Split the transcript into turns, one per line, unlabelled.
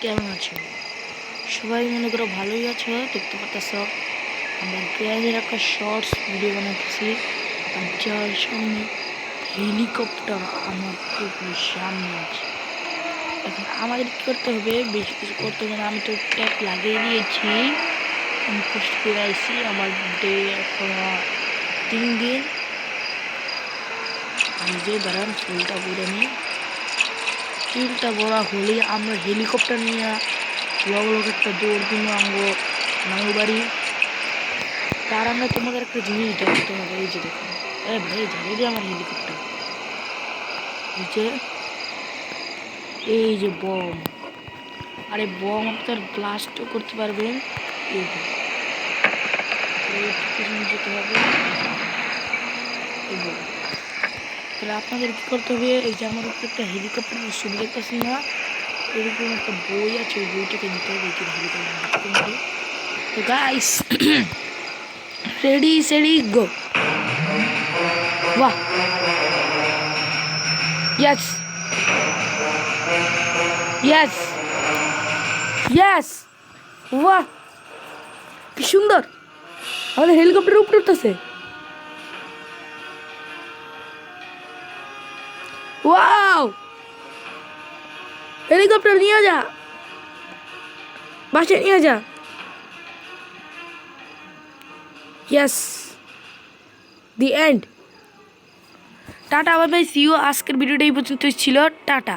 কেমন আছো? সবাই মনে করো ভালোই আছো। দেখতে পাচ্ছ আমরা গ্রামের একটা শর্টস ভিডিও বানাতেছি। আর যার সামনে হেলিকপ্টার আমার পুরো সামনে আছে। এখন আমাদের কি করতে হবে? বেশি কিছু করতে হবে না, আমি তো ট্যাপ লাগিয়ে দিয়েছি। আমি কষ্ট করে আইসি, আমার ডে এখন 3 দিন। নিজে দাঁড়ান ফুলটা করে নিই। চুলটা বড় হলেই আমরা হেলিকপ্টার নিয়ে লগ একটা দৌড় দিন আনবো নানু বাড়ি। তার আমরা তোমাদের একটা জিনিস দেখতে হবে। এই যে দেখুন, ভাই ঝাড়িয়ে দিয়ে আমার হেলিকপ্টার। এই যে বম, আরে বম আপনার ব্লাস্টও করতে পারবেন। এই যে যেতে হবে। এই বম তাহলে আপনাদের কি করতে হবে? এই যে আমার উপরে একটা হেলিকপ্টারের ছবি দেখতেছি না, এরকম একটা বই আছে, ওই বইটাকে নিতে হবে। হেলিকপ্টার তো গাইস, রেডি সেডি গো। বাহ, ইয়েস ইয়েস ইয়েস, বাহ কি সুন্দর আমাদের হেলিকপ্টারের উপরে উঠতেছে। ওয়াও, হেলিকপ্টার নিয়ে যা, বাসে নিয়ে যা। Yes, the end. Tata, bye bye, see you. আজকের ভিডিওটা এই পর্যন্তই ছিল। টাটা।